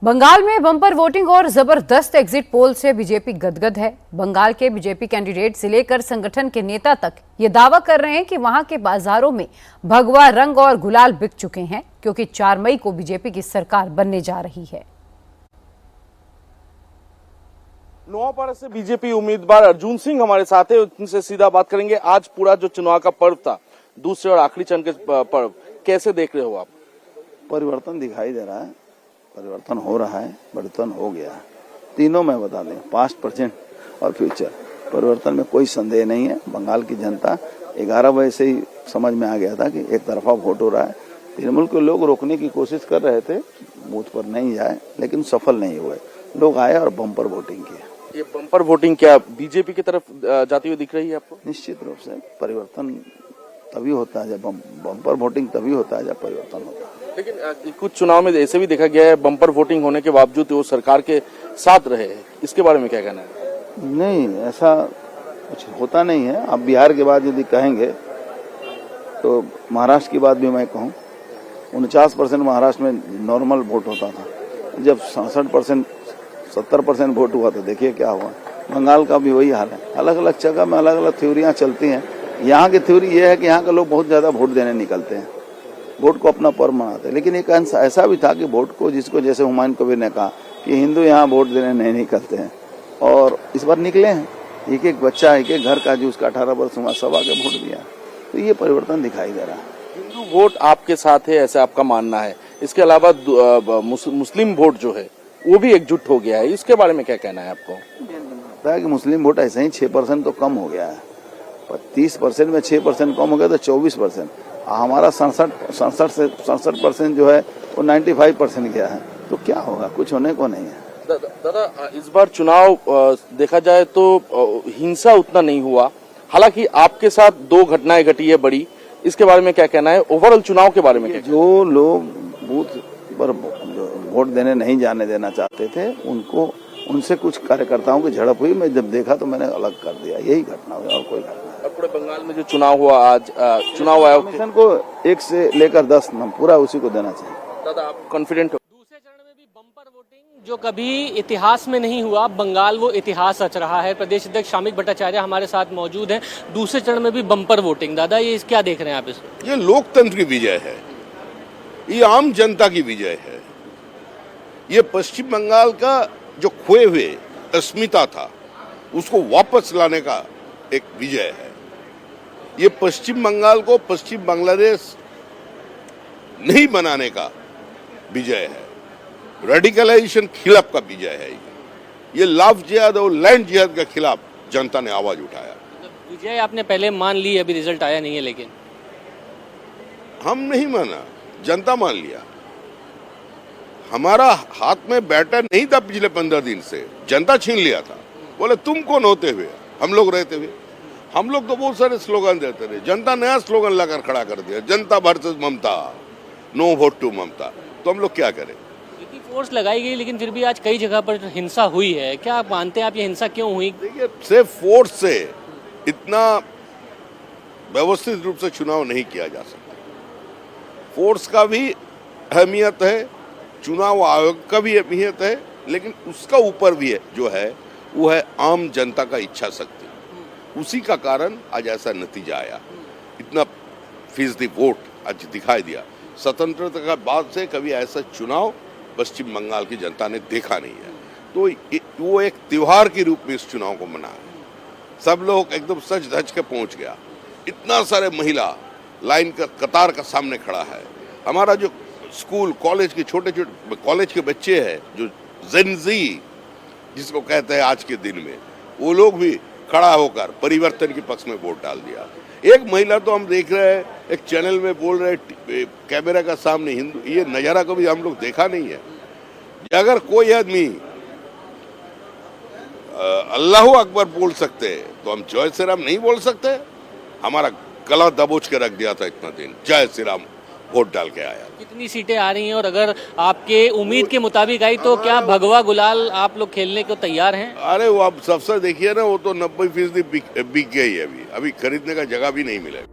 बंगाल में bumper voting और जबरदस्त एग्जिट पोल से बीजेपी गदगद है। बंगाल के बीजेपी कैंडिडेट से लेकर संगठन के नेता तक ये दावा कर रहे हैं कि वहां के बाजारों में भगवा रंग और गुलाल बिक चुके हैं, क्योंकि 4 मई को बीजेपी की सरकार बनने जा रही है। नोआपाड़ा से बीजेपी उम्मीदवार अर्जुन सिंह हमारे साथ है, उनसे सीधा बात करेंगे। आज पूरा जो चुनाव का पर्व था, दूसरे और आखिरी चरण के पर्व, कैसे देख रहे हो आप? परिवर्तन दिखाई दे रहा है, परिवर्तन हो रहा है, परिवर्तन हो गया है। तीनों में बता दें, 5% और फ्यूचर परिवर्तन में कोई संदेह नहीं है। बंगाल की जनता 11 बजे से ही समझ में आ गया था कि एक तरफा वोट हो रहा है। तृणमूल के लोग रोकने की कोशिश कर रहे थे, बूथ पर नहीं जाए, लेकिन सफल नहीं हुए। लोग आए और बम्पर वोटिंग किया। ये बम्पर वोटिंग क्या बीजेपी की तरफ जाती हुई दिख रही है आपको? निश्चित रूप से परिवर्तन तभी होता है जब बम्पर वोटिंग तभी होता है जब परिवर्तन होता है। लेकिन कुछ चुनाव में ऐसे भी देखा गया है, बम्पर वोटिंग होने के बावजूद वो सरकार के साथ रहे। इसके बारे में क्या कहना है? नहीं, ऐसा कुछ होता नहीं है। अब बिहार के बाद यदि कहेंगे तो महाराष्ट्र की बात भी मैं कहूँ, 49% महाराष्ट्र में नॉर्मल वोट होता था। जब 67% 70% वोट हुआ तो देखिए क्या हुआ। बंगाल का भी वही हाल है। अलग अलग जगह में अलग अलग थ्योरियां चलती हैं। यहाँ की थ्योरी ये है कि यहाँ के लोग बहुत ज्यादा वोट देने निकलते हैं, वोट को अपना पर्व मनाते हैं। लेकिन एक अंश ऐसा भी था कि वोट को, जिसको जैसे हुमायूं कबीर ने कहा कि हिंदू यहाँ वोट देने नहीं निकलते हैं, और इस बार निकले हैं। एक एक बच्चा, एक एक घर का जो उसका 18 वर्ष हुआ, सब आके वोट दिया। तो ये परिवर्तन दिखाई दे रहा है। हिंदू वोट आपके साथ है, ऐसा आपका मानना है? इसके अलावा मुस्लिम वोट जो है वो भी एकजुट हो गया है, इसके बारे में क्या कहना है आपको? पता है कि मुस्लिम वोट ऐसे ही 6% तो कम हो गया है, पर 30% में 6% कम हो गया तो 24%। हमारा 67% जो है वो 95% गया है। तो क्या होगा? कुछ होने को नहीं है। दादा, इस बार चुनाव देखा जाए तो हिंसा उतना नहीं हुआ, हालांकि आपके साथ 2 घटनाएं घटी है बड़ी। इसके बारे में क्या कहना है? ओवरऑल चुनाव के बारे में क्या? जो लोग बूथ पर वोट देने नहीं जाने देना चाहते थे, उनसे कुछ कार्यकर्ताओं की झड़प हुई। मैं जब देखा तो मैंने अलग कर दिया। यही घटना हुई और कोई घटना। पूरे बंगाल में जो चुनाव हुआ आज, चुनाव आयोग को 1 से लेकर 10 पूरा उसी को देना चाहिए। दादा, आप कॉन्फिडेंट हो? दूसरे चरण में भी बम्पर वोटिंग जो कभी इतिहास में नहीं हुआ, बंगाल वो इतिहास रच रहा है। प्रदेश अध्यक्ष शामिक भट्टाचार्य हमारे साथ मौजूद हैं। दूसरे चरण में भी बम्पर वोटिंग, दादा ये क्या देख रहे हैं आप इसको? ये लोकतंत्र की विजय है, ये आम जनता की विजय है। ये पश्चिम बंगाल का जो खोए हुए अस्मिता था, उसको वापस लाने का एक विजय है। ये पश्चिम बंगाल को पश्चिम बांग्लादेश नहीं बनाने का विजय है। रेडिकलाइजेशन खिलाफ का विजय है। ये लाफ जिहाद और लैंड जिहाद के खिलाफ जनता ने आवाज उठाया। विजय आपने पहले मान ली, अभी रिजल्ट आया नहीं है, लेकिन हम नहीं माना, जनता मान लिया। हमारा हाथ में बैटर नहीं था पिछले 15 दिन से, जनता छीन लिया था। बोले तुम कौन होते हुए हम लोग रहते हुए? हम लोग तो बहुत सारे स्लोगन देते रहे, जनता नया स्लोगन लाकर खड़ा कर दिया, जनता versus Mamata, no vote to Mamata. तो हम लोग क्या करें? इतनी फोर्स लगाई गई, लेकिन फिर भी आज कई जगह पर हिंसा हुई है। क्या आप मानते हैं, आप ये हिंसा क्यों हुई? देखिए, सिर्फ फोर्स से इतना व्यवस्थित रूप से चुनाव नहीं किया जा सकता। फोर्स का भी अहमियत है, चुनाव आयोग का भी अहमियत है, लेकिन उसका ऊपर भी है जो है वो है आम जनता का इच्छा शक्ति। उसी का कारण आज ऐसा नतीजा आया। इतना फीसदी वोट आज दिखाई दिया। स्वतंत्रता के बाद से कभी ऐसा चुनाव पश्चिम बंगाल की जनता ने देखा नहीं है। तो वो एक त्योहार के रूप में इस चुनाव को मना। सब लोग एकदम सज धज के पहुंच गया। इतना सारे महिला लाइन का कतार का सामने खड़ा है। हमारा जो स्कूल कॉलेज के छोटे छोटे कॉलेज के बच्चे हैं, जो जेनजी जिसको कहते हैं आज के दिन में, वो लोग भी खड़ा होकर परिवर्तन के पक्ष में वोट डाल दिया। एक महिला तो हम देख रहे हैं, एक चैनल में बोल रहे कैमरा का सामने, हिंदू, ये नजारा कभी हम लोग देखा नहीं है। अगर कोई आदमी अल्लाह अकबर बोल सकते तो हम जय श्री राम नहीं बोल सकते? हमारा गला दबोच के रख दिया था इतना दिन, जय श्री राम वोट डाल के आया। कितनी सीटें आ रही हैं, और अगर आपके उम्मीद के मुताबिक आई तो क्या भगवा गुलाल आप लोग खेलने को तैयार हैं? अरे वो आप सबसे देखिए ना, वो तो 90% बिक गई है। अभी खरीदने का जगह भी नहीं मिलेगा।